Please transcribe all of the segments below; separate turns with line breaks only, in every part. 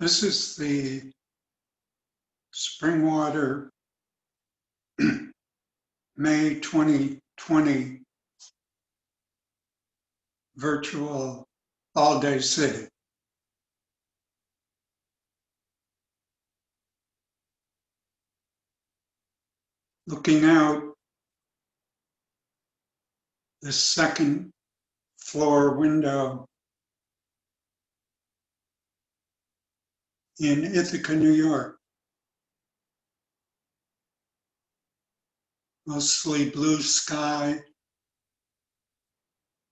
This is the Springwater May 2020 virtual all-day city. Looking out the second floor window in Ithaca, New York. Mostly blue sky,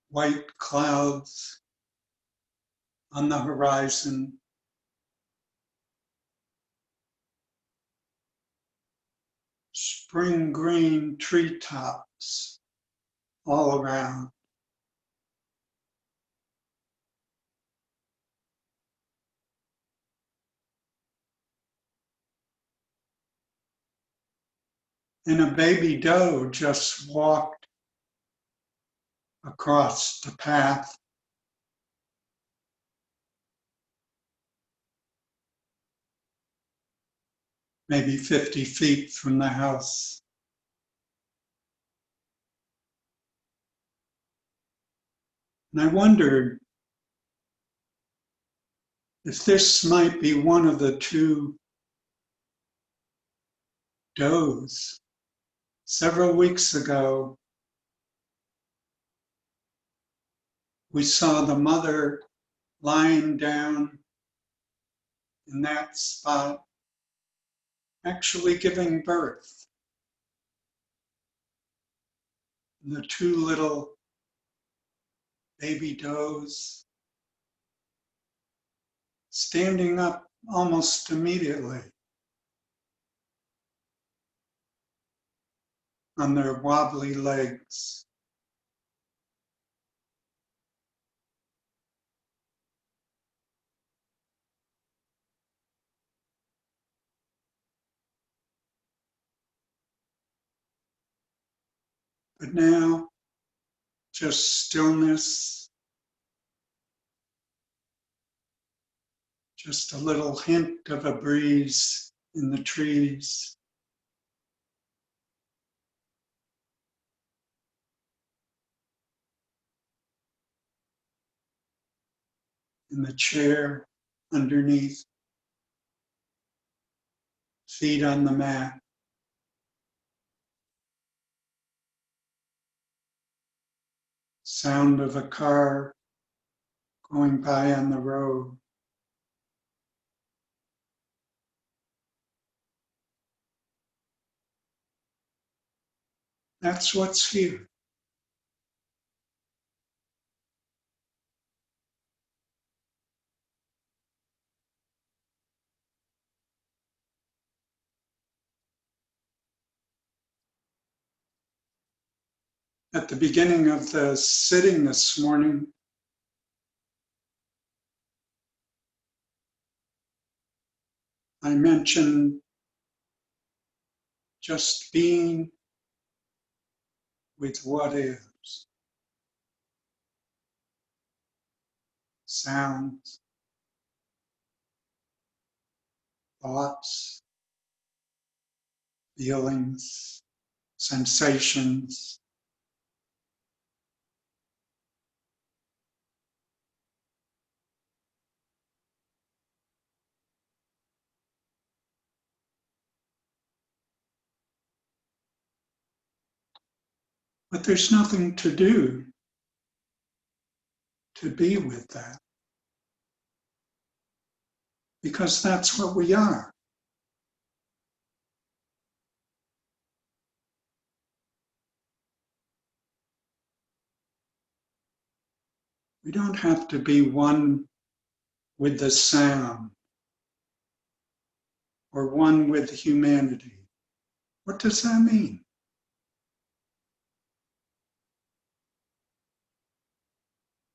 white clouds on the horizon. Spring green treetops all around. And a baby doe just walked across the path. Maybe 50 feet from the house. And I wondered if this might be one of the two does. Several weeks ago, we saw the mother lying down in that spot, actually giving birth. And the two little baby does standing up almost immediately on their wobbly legs. But now, just stillness, just a little hint of a breeze in the trees. In the chair underneath, feet on the mat. Sound of a car going by on the road. That's what's here. At the beginning of the sitting this morning, I mentioned just being with what is. Sounds, thoughts, feelings, sensations. But there's nothing to do to be with that, because that's what we are. We don't have to be one with the sound or one with humanity. What does that mean?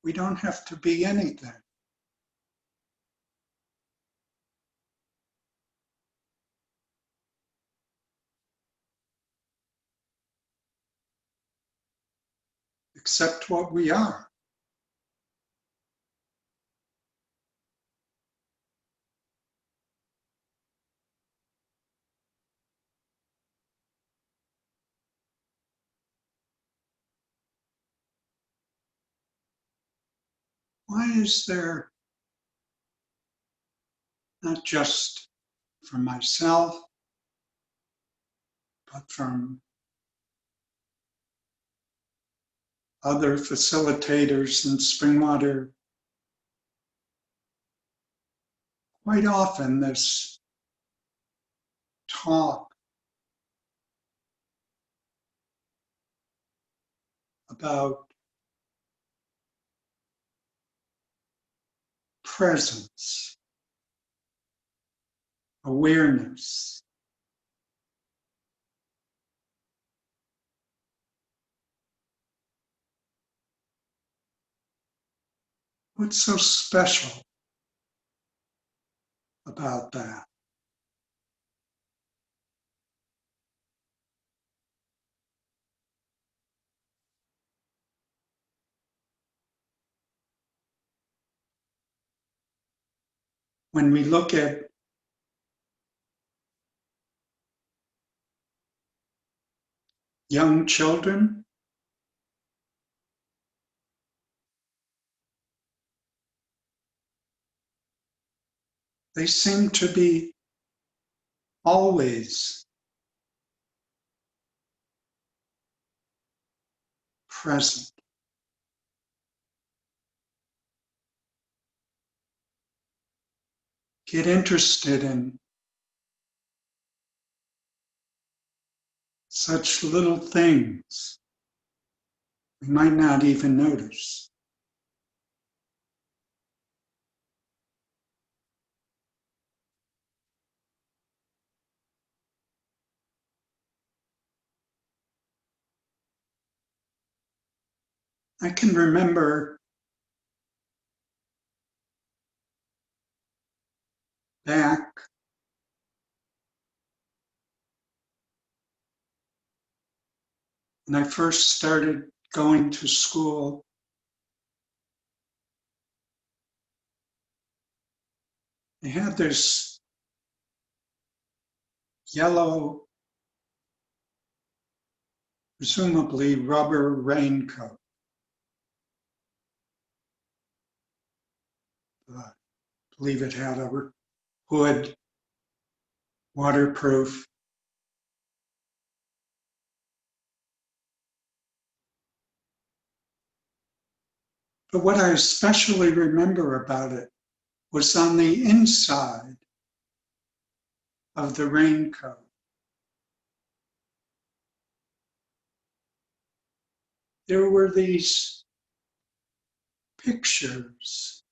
We don't have to be anything. Except what we are. why is there, not just from myself, but from other facilitators in Springwater, quite often this talk about presence, awareness. What's so special about that? When we look at young children, they seem to be always present. Get interested in such little things we might not even notice. I can remember back when I first started going to school, they had this yellow, presumably rubber raincoat. I believe it had a hood, waterproof. But what I especially remember about it was on the inside of the raincoat. There were these pictures.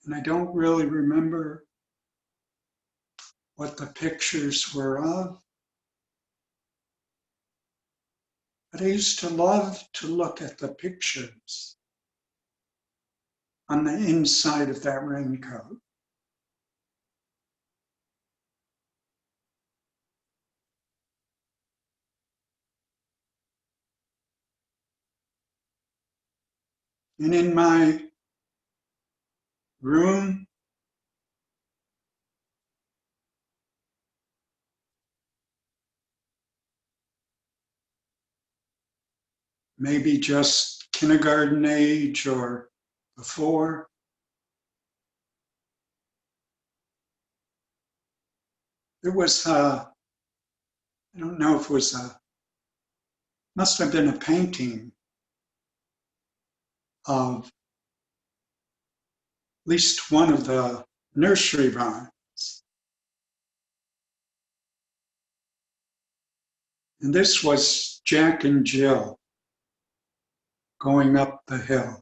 And I don't really remember what the pictures were of, but I used to love to look at the pictures on the inside of that raincoat. And in my room, maybe just kindergarten age or before, there was I don't know if it was must have been a painting of at least one of the nursery rhymes. And this was Jack and Jill going up the hill.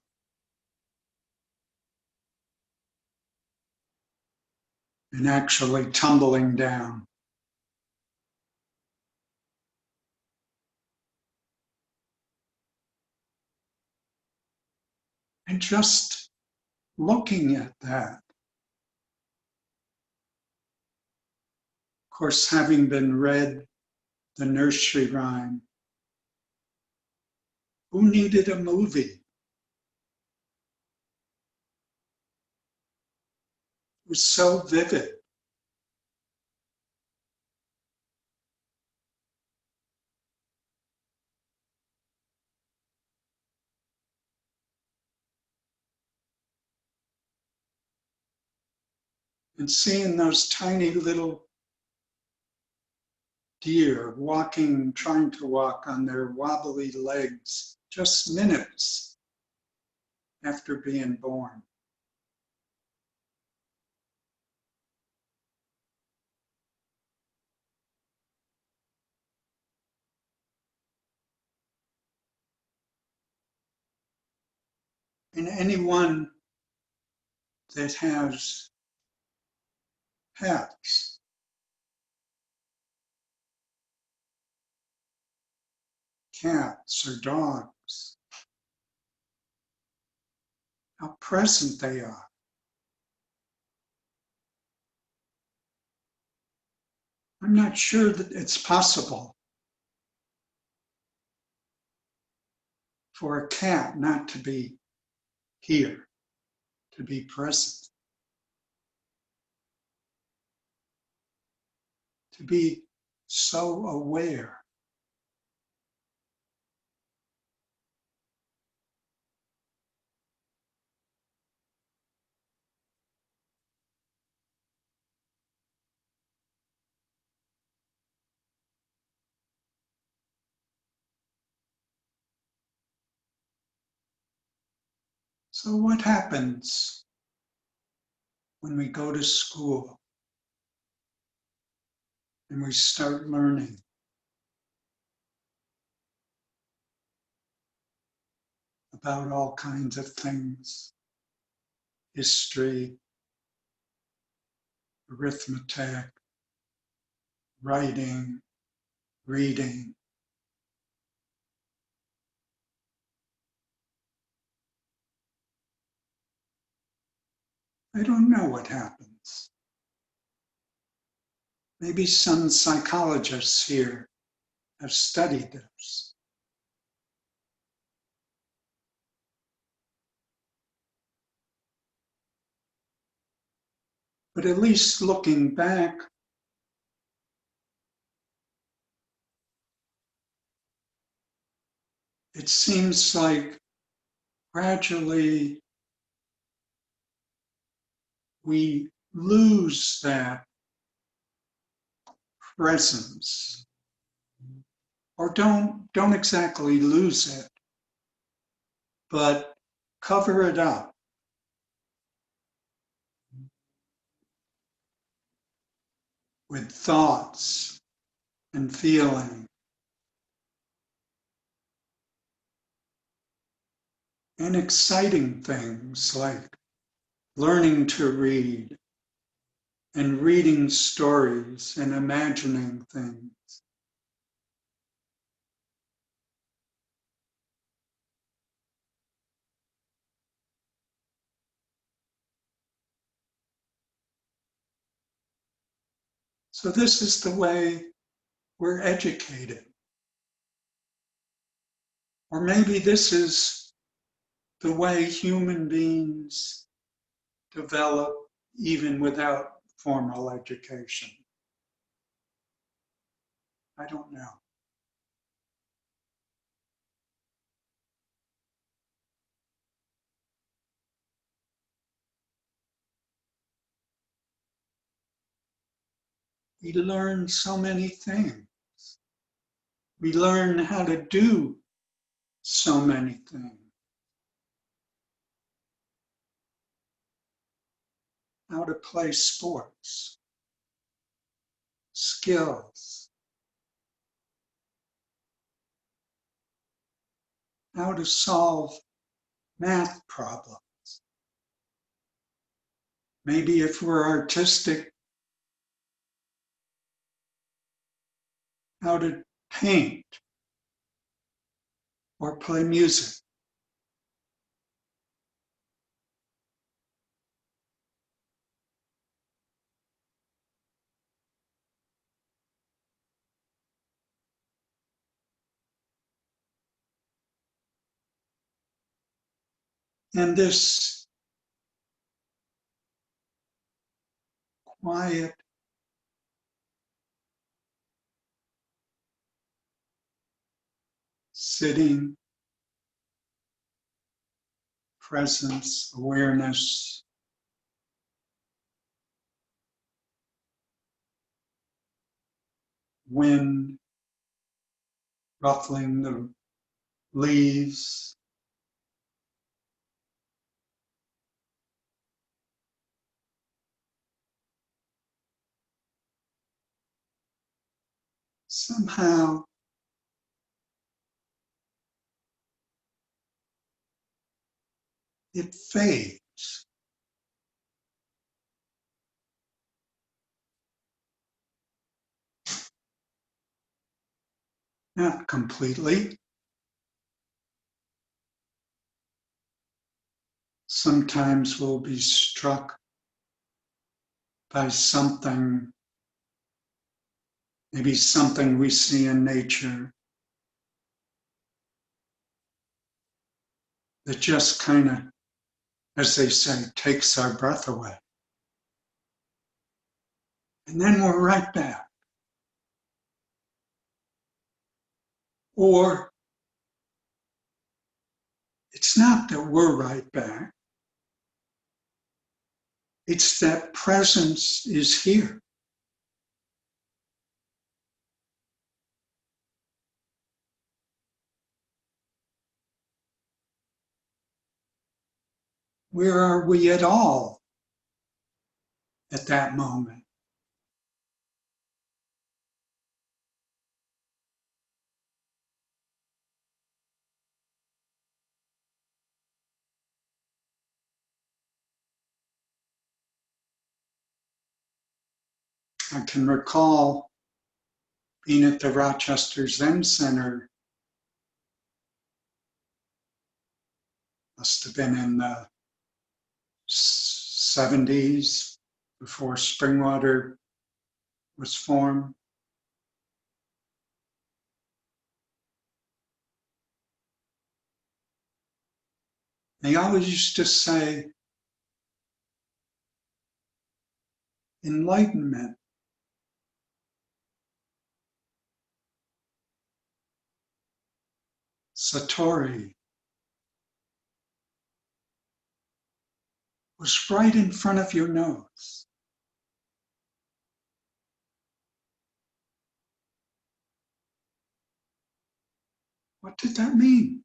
And actually tumbling down. And just looking at that, of course, having been read the nursery rhyme, who needed a movie? It was so vivid. and seeing those tiny little deer walking, trying to walk on their wobbly legs just minutes after being born. And anyone that has pets, cats or dogs, how present they are. I'm not sure that it's possible for a cat not to be here, to be present, to be so aware. So what happens when we go to school and we start learning about all kinds of things, history, arithmetic, writing, reading? I don't know what happens. Maybe some psychologists here have studied this. But at least looking back, it seems like gradually we lose that presence, or don't exactly lose it, but cover it up with thoughts and feeling and exciting things like learning to read and reading stories and imagining things. So this is the way we're educated. Or maybe this is the way human beings develop even without formal education. I don't know. We learn so many things. We learn how to do so many things. How to play sports, skills, how to solve math problems. Maybe if we're artistic, how to paint or play music. And this quiet, sitting, presence, awareness wind ruffling the leaves. Somehow it fades. Not completely. Sometimes we'll be struck by something, maybe something we see in nature that just kind of, as they say, takes our breath away. And then we're right back. Or it's not that we're right back. It's that presence is here. Where are we at all at that moment? I can recall being at the Rochester Zen Center, must have been in the 70s, before Springwater was formed. They always used to say, enlightenment, Satori, was right in front of your nose. What did that mean?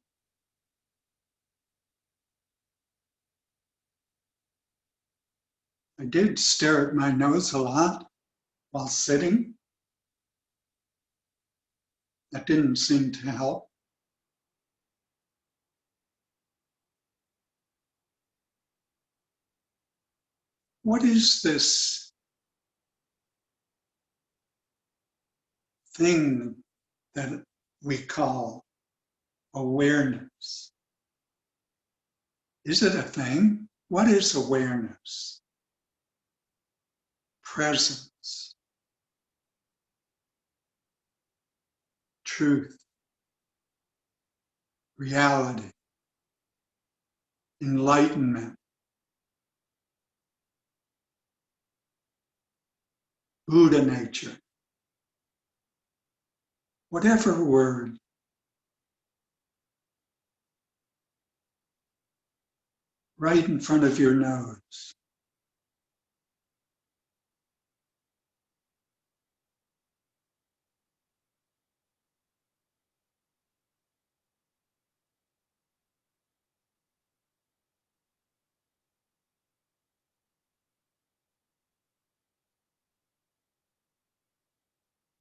I did stare at my nose a lot while sitting. That didn't seem to help. What is this thing that we call awareness? Is it a thing? What is awareness? Presence, truth, reality, enlightenment, Buddha nature, whatever word. Right in front of your nose.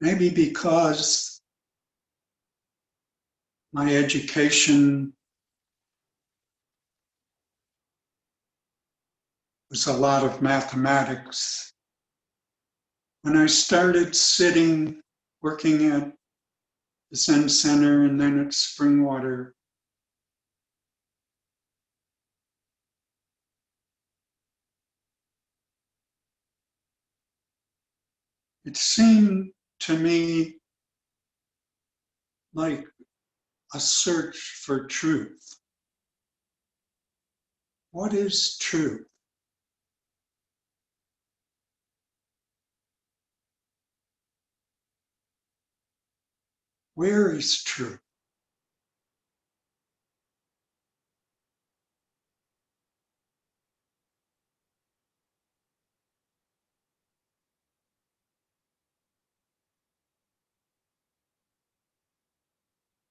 Maybe because my education was a lot of mathematics. When I started sitting, working at the Zen Center and then at Springwater, it seemed to me like a search for truth. What is truth? Where is truth?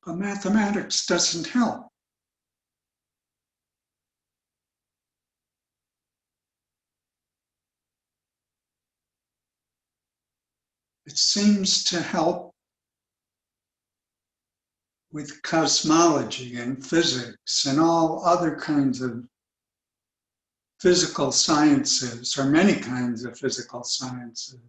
But mathematics doesn't help. It seems to help with cosmology and physics and all other kinds of physical sciences, or many kinds of physical sciences.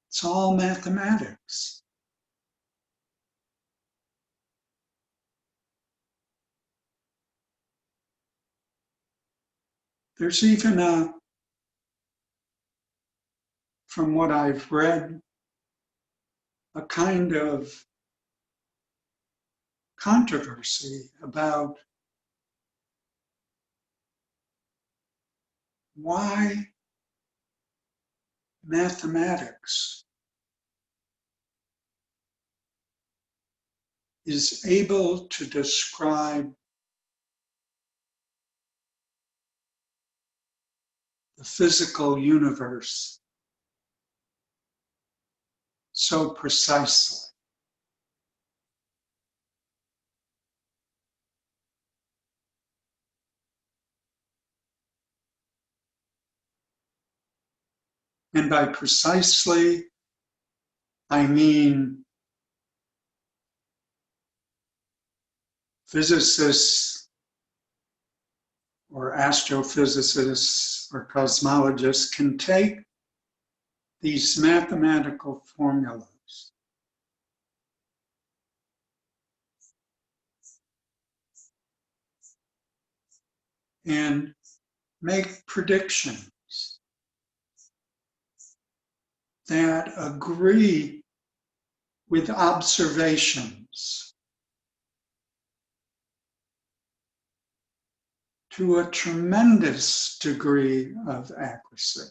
It's all mathematics. There's even from what I've read, a kind of controversy about why mathematics is able to describe the physical universe so precisely. And by precisely, I mean physicists or astrophysicists or cosmologists can take these mathematical formulas and make predictions that agree with observations to a tremendous degree of accuracy.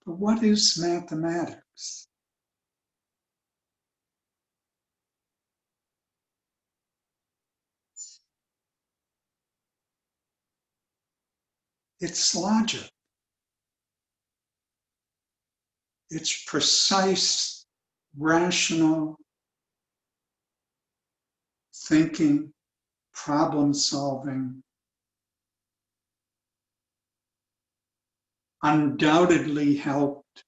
But what is mathematics? It's logic. It's precise, rational thinking, problem solving, undoubtedly helped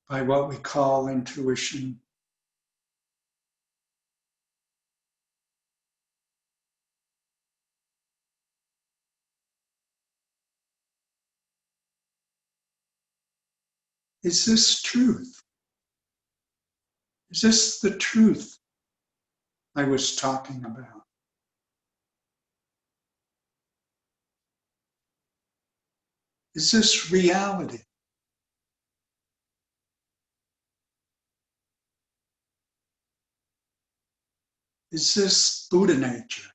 by what we call intuition. Is this truth? Is this the truth I was talking about? Is this reality? Is this Buddha nature?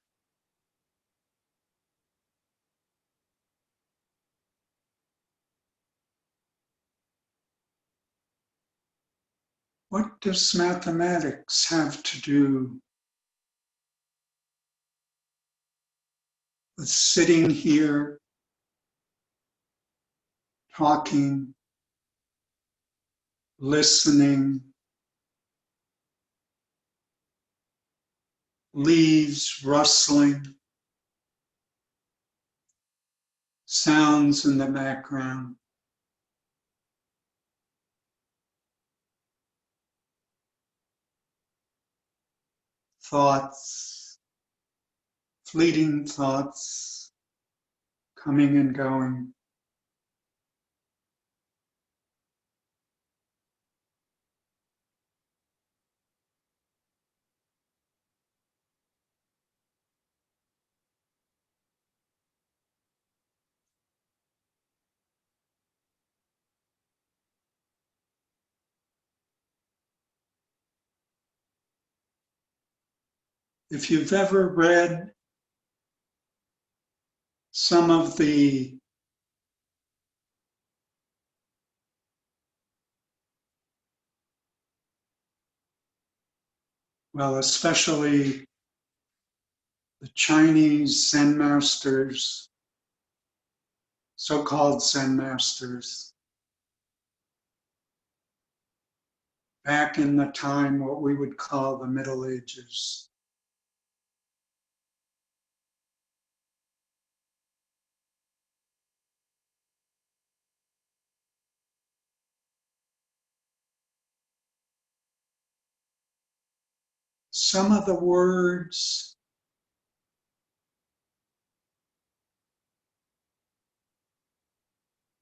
What does mathematics have to do with sitting here, talking, listening, leaves rustling, sounds in the background? Thoughts, fleeting thoughts, coming and going. If you've ever read some of the well, especially the Chinese Zen masters, so-called Zen masters, back in the time what we would call the Middle Ages. Some of the words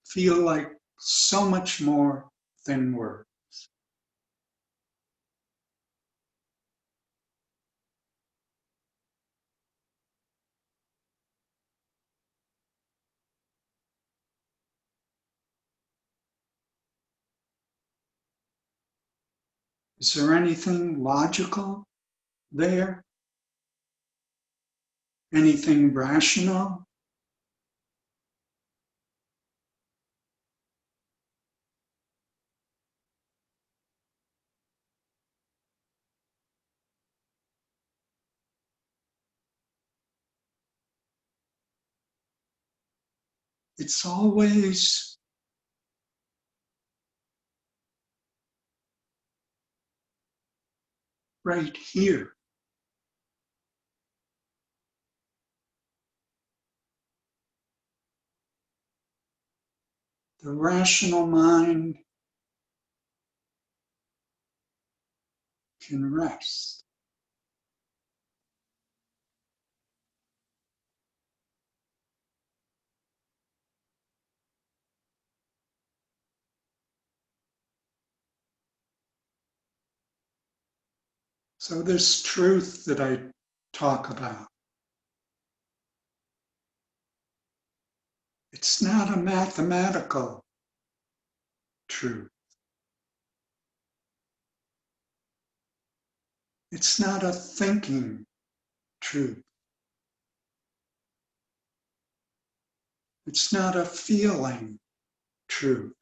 feel like so much more than words. Is there anything logical there? Anything rational? It's always right here. The rational mind can rest. So this truth that I talk about, it's not a mathematical truth. It's not a thinking truth. It's not a feeling truth.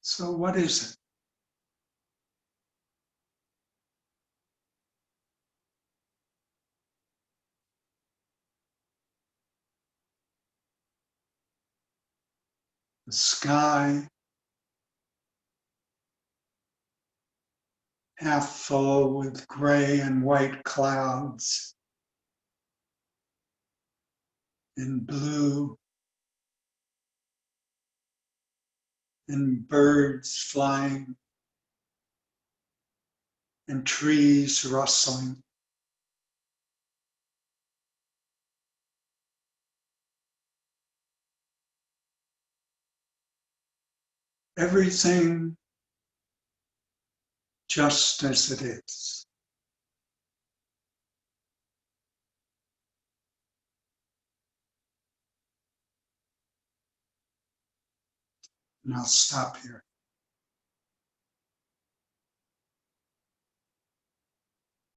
So what is it? The sky, half full with gray and white clouds and blue and birds flying and trees rustling. Everything just as it is. And I'll stop here.